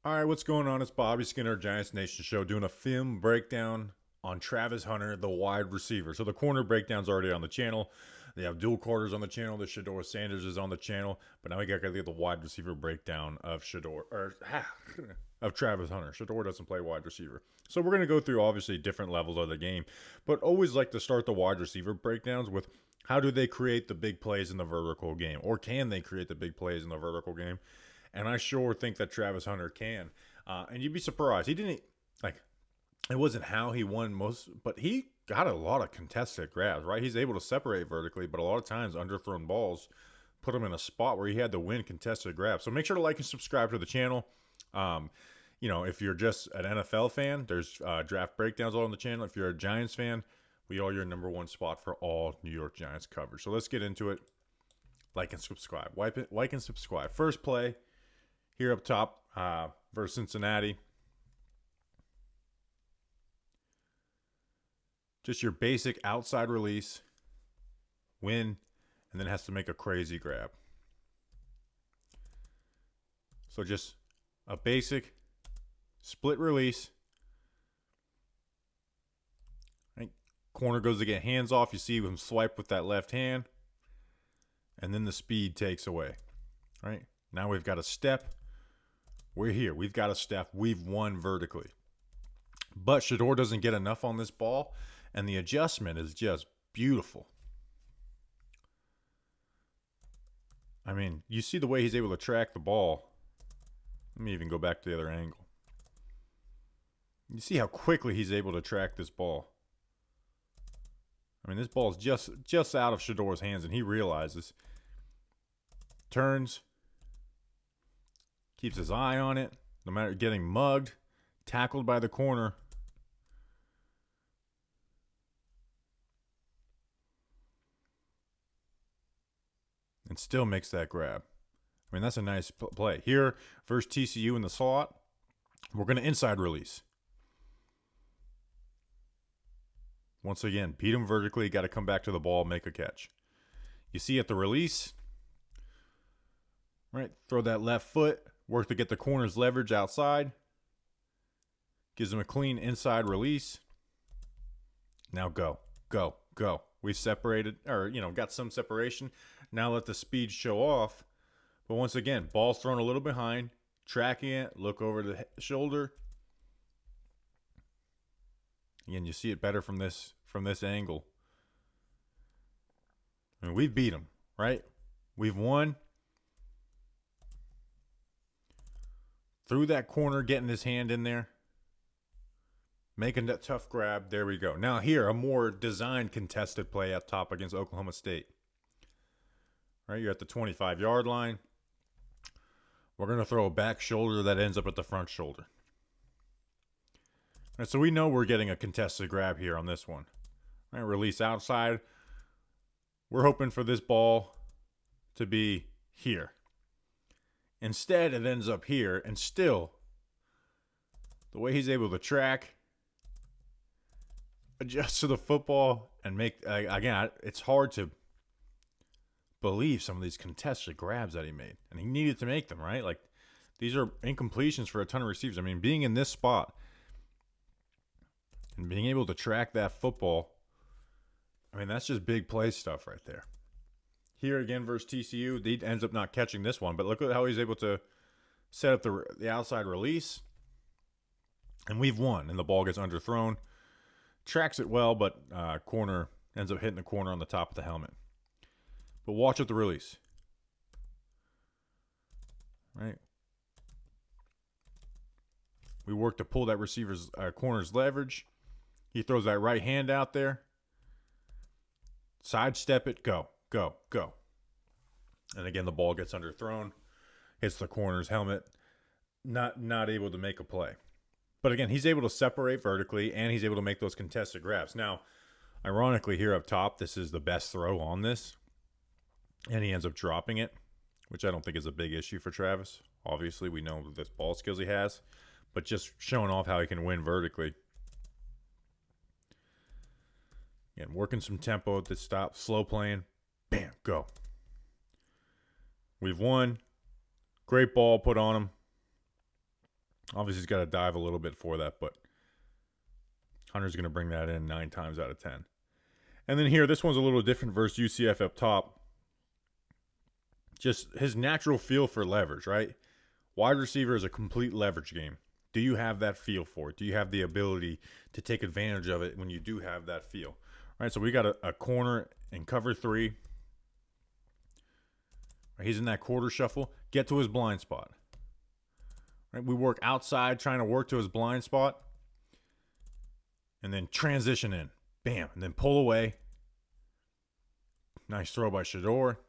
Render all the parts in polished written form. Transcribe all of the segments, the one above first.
All right, what's going on? It's Bobby Skinner, Giants Nation Show, doing a film breakdown on Travis Hunter, the wide receiver. So the corner breakdown's already on the channel. They have dual quarters on the channel. The Shador Sanders is on the channel, but now we got to get the wide receiver breakdown of of Travis Hunter. Shador doesn't play wide receiver, so we're gonna go through obviously different levels of the game, but always like to start the wide receiver breakdowns with how do they create the big plays in the vertical game, or can they create the big plays in the vertical game? And I sure think that Travis Hunter can. And you'd be surprised. He didn't, like, it wasn't how he won most, but he got a lot of contested grabs, right? He's able to separate vertically, but a lot of times underthrown balls put him in a spot where he had to win contested grabs. So make sure to like and subscribe to the channel. If you're just an NFL fan, there's draft breakdowns all on the channel. If you're a Giants fan, we are your number one spot for all New York Giants coverage. So let's get into it. Like and subscribe. Like and subscribe. First play here up top versus Cincinnati. Just your basic outside release, win, and then has to make a crazy grab. So just a basic split release. Right? Corner goes to get hands off. You see him swipe with that left hand. And then the speed takes away. Right? Now we've got a step. We're here. We've got a step. We've won vertically. But Shador doesn't get enough on this ball, and the adjustment is just beautiful. I mean, you see the way he's able to track the ball. Let me even go back to the other angle. You see how quickly he's able to track this ball. I mean, this ball is just out of Shador's hands, and he realizes. Turns. Keeps his eye on it. No matter getting mugged, tackled by the corner. And still makes that grab. I mean, that's a nice play. Here, versus TCU in the slot, we're going to inside release. Once again, beat him vertically. Got to come back to the ball, make a catch. You see at the release, right? Throw that left foot. Work to get the corner's leverage outside. Gives him a clean inside release. Now go, go, go. We separated, or, got some separation. Now let the speed show off. But once again, ball's thrown a little behind. Tracking it, look over the shoulder. Again, you see it better from this angle. I mean, we've beat him, right? We've won. Through that corner, getting his hand in there. Making that tough grab. There we go. Now here, a more designed contested play up top against Oklahoma State. Right, you're at the 25-yard line. We're going to throw a back shoulder that ends up at the front shoulder. Right, so we know we're getting a contested grab here on this one. Right, release outside. We're hoping for this ball to be here. Instead, it ends up here, and still, the way he's able to track, adjust to the football, and make, again, it's hard to believe some of these contested grabs that he made. And he needed to make them, right? Like, these are incompletions for a ton of receivers. I mean, being in this spot and being able to track that football, I mean, that's just big play stuff right there. Here again versus TCU, he ends up not catching this one, but look at how he's able to set up the outside release. And we've won, and the ball gets underthrown. Tracks it well, but corner ends up hitting the corner on the top of the helmet. But watch at the release. Right? We work to pull that receiver's corner's leverage. He throws that right hand out there. Sidestep it, go, go, go. And again, the ball gets underthrown, hits the corner's helmet, not able to make a play. But again, he's able to separate vertically, and he's able to make those contested grabs. Now, ironically, here up top, this is the best throw on this, and he ends up dropping it, which I don't think is a big issue for Travis. Obviously, we know this ball skills he has, but just showing off how he can win vertically. Again, working some tempo at the stop, slow playing, bam, go. We've won. Great ball put on him. Obviously, he's got to dive a little bit for that, but Hunter's going to bring that in 9 times out of 10. And then here, this one's a little different versus UCF up top. Just his natural feel for leverage, right? Wide receiver is a complete leverage game. Do you have that feel for it? Do you have the ability to take advantage of it when you do have that feel? All right, so we got a corner in cover 3. He's in that quarter shuffle. Get to his blind spot. Right, we work outside trying to work to his blind spot. And then transition in. Bam. And then pull away. Nice throw by Shador.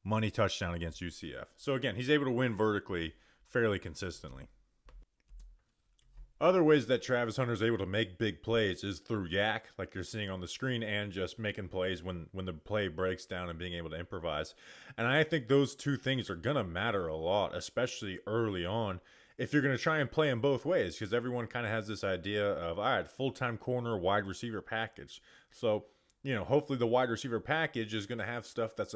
Money touchdown against UCF. So again, he's able to win vertically fairly consistently. Other ways that Travis Hunter is able to make big plays is through yak, like you're seeing on the screen, and just making plays when the play breaks down and being able to improvise. And I think those two things are going to matter a lot, especially early on, if you're going to try and play them both ways, because everyone kind of has this idea of, all right, full-time corner, wide receiver package. So, hopefully the wide receiver package is going to have stuff that's,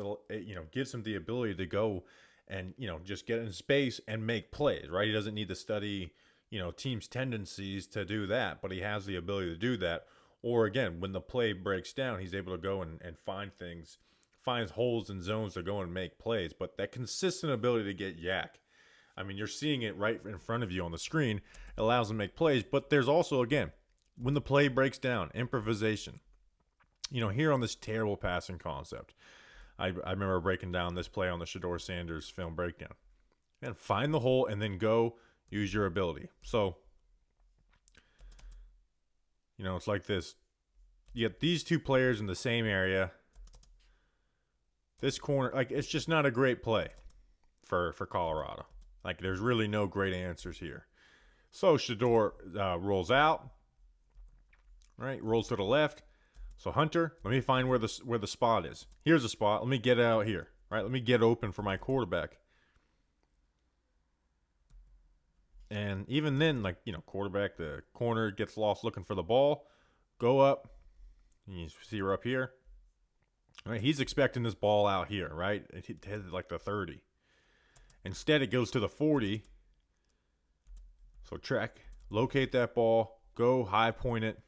gives him the ability to go and, just get in space and make plays, right? He doesn't need to study team's tendencies to do that, but he has the ability to do that. Or again, when the play breaks down, he's able to go and find things, finds holes and zones to go and make plays. But that consistent ability to get yak, I mean, you're seeing it right in front of you on the screen. It allows him to make plays. But there's also, again, when the play breaks down, improvisation. Here on this terrible passing concept, I remember breaking down this play on the Shador Sanders film breakdown. And find the hole and then go use your ability. So, it's like this. You get these two players in the same area. This corner, it's just not a great play for Colorado. There's really no great answers here. So Shador rolls out, right? Rolls to the left. So Hunter, let me find where the spot is. Here's a spot. Let me get it out here, right? Let me get open for my quarterback. And even then, quarterback, the corner gets lost looking for the ball. Go up. You see her up here. All right, he's expecting this ball out here, right? It hit the 30. Instead, it goes to the 40. So track, locate that ball, go high point it,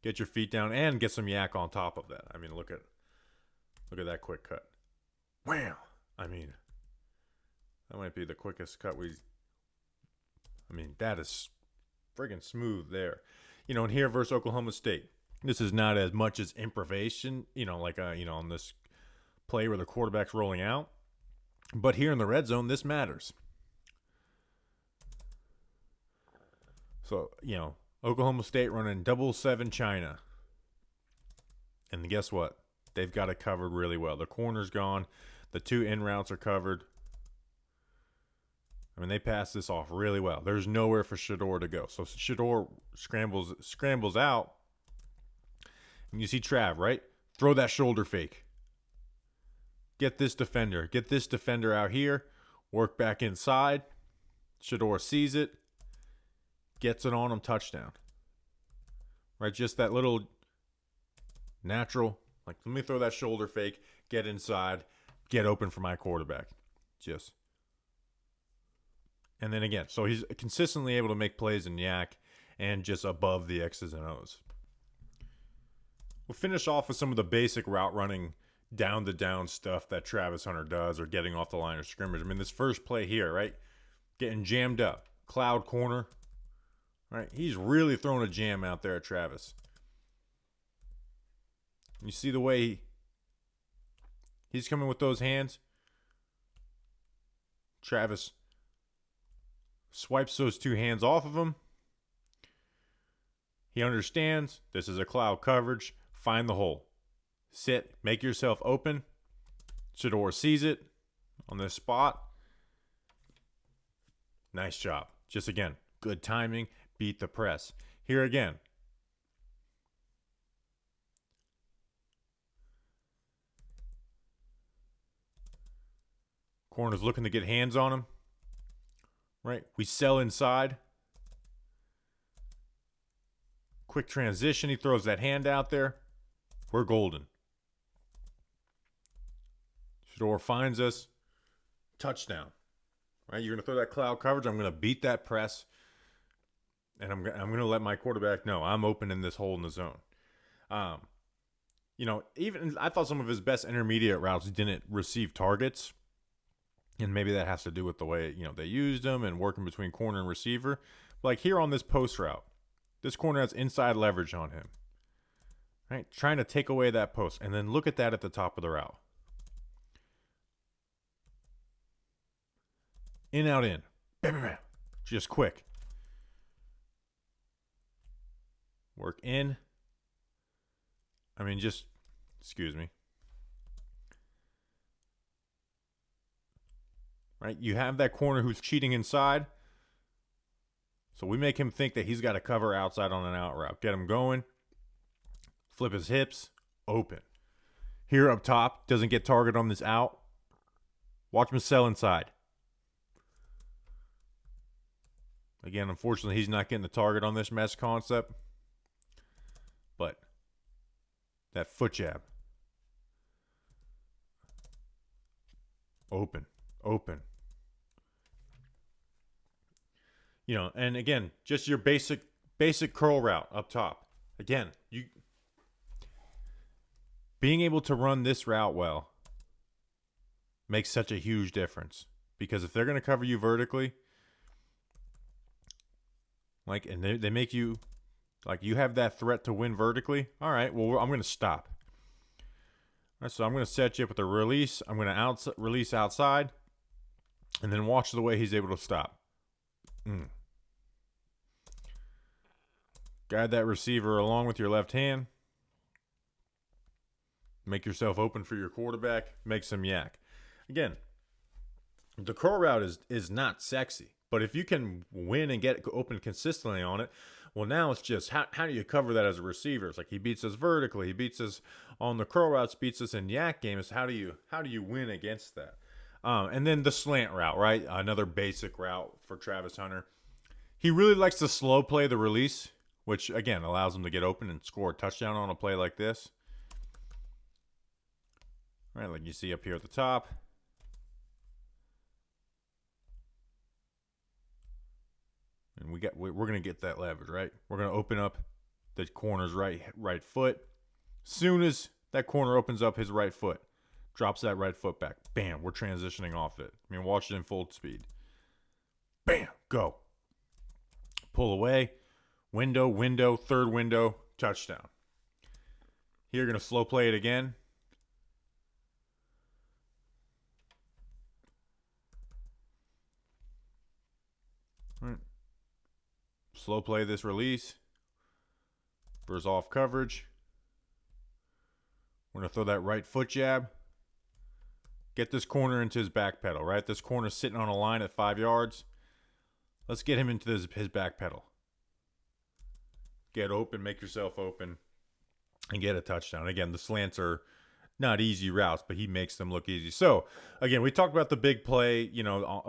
get your feet down, and get some yak on top of that. I mean, look at that quick cut. Wow. I mean, that might be the quickest cut that is friggin' smooth there. And here versus Oklahoma State, this is not as much as improvisation, on this play where the quarterback's rolling out. But here in the red zone, this matters. So, Oklahoma State running 7-7 China. And guess what? They've got it covered really well. The corner's gone. The 2 in routes are covered. They pass this off really well. There's nowhere for Shador to go. So Shador scrambles out. And you see Trav, right? Throw that shoulder fake. Get this defender out here. Work back inside. Shador sees it. Gets it on him. Touchdown. Right? Just that little natural, let me throw that shoulder fake. Get inside. Get open for my quarterback. And then again, so he's consistently able to make plays in yak and just above the X's and O's. We'll finish off with some of the basic route running down-to-down stuff that Travis Hunter does, or getting off the line of scrimmage. This first play here, right? Getting jammed up. Cloud corner. Right? He's really throwing a jam out there at Travis. You see the way he's coming with those hands? Travis swipes those 2 hands off of him. He understands this is a cloud coverage. Find the hole. Sit. Make yourself open. Shador sees it on this spot. Nice job. Just again, good timing. Beat the press. Here again. Corner's looking to get hands on him. Right? We sell inside. Quick transition. He throws that hand out there. We're golden. Shador finds us. Touchdown. right? You're going to throw that cloud coverage. I'm going to beat that press, and I'm going to let my quarterback know I'm open in this hole in the zone. Even I thought some of his best intermediate routes didn't receive targets, and maybe that has to do with the way they used him and working between corner and receiver. Like here on this post route, this corner has inside leverage on him, right? Trying to take away that post, and then look at that at the top of the route. In, out, in. Bam, bam, bam. Just quick. Work in. Excuse me. Right? You have that corner who's cheating inside. So we make him think that he's got to cover outside on an out route. Get him going. Flip his hips. Open. Here up top, doesn't get target on this out. Watch him sell inside. Again, unfortunately, he's not getting the target on this mesh concept. But that foot jab. Open. And again, just your basic curl route up top. Again, being able to run this route well makes such a huge difference. Because if they're going to cover you vertically, and they make you, you have that threat to win vertically. All right, well, I'm going to stop. All right, so I'm going to set you up with a release. I'm going to release outside, and then watch the way he's able to stop. Guide that receiver along with your left hand. Make yourself open for your quarterback. Make some yak. Again, the curl route is not sexy. But if you can win and get open consistently on it, well, now it's just how do you cover that as a receiver? It's like he beats us vertically, he beats us on the curl routes, beats us in yak games. How do you win against that? And then the slant route, right? Another basic route for Travis Hunter. He really likes to slow play the release, which again allows him to get open and score a touchdown on a play like this. Right, like you see up here at the top. And we're going to get that leverage, right? We're going to open up the corner's right foot. Soon as that corner opens up his right foot, drops that right foot back. Bam, we're transitioning off it. Watch it in full speed. Bam, go. Pull away. Window, third window, touchdown. Here, you're going to slow play it again. All right. Slow play this release. Burrs off coverage. We're going to throw that right foot jab. Get this corner into his back pedal, right? This corner's sitting on a line at 5 yards. Let's get him into his back pedal. Get open, make yourself open, and get a touchdown. Again, the slants are not easy routes, but he makes them look easy. So, again, we talked about the big play,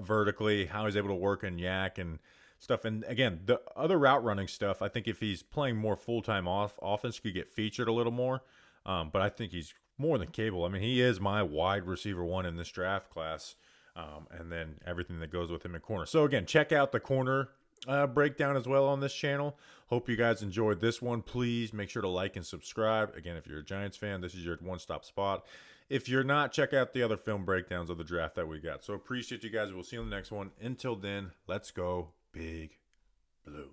vertically, how he's able to work in yak and stuff. And again, the other route running stuff, I think if he's playing more full-time offense, could get featured a little more. But I think he's more than capable. He is my wide receiver one in this draft class. And then everything that goes with him in corner. So again, check out the corner breakdown as well on this channel. Hope you guys enjoyed this one. Please make sure to like and subscribe. Again, if you're a Giants fan, this is your one-stop spot. If you're not, check out the other film breakdowns of the draft that we got. So appreciate you guys. We'll see you on the next one. Until then, let's go Big Blue.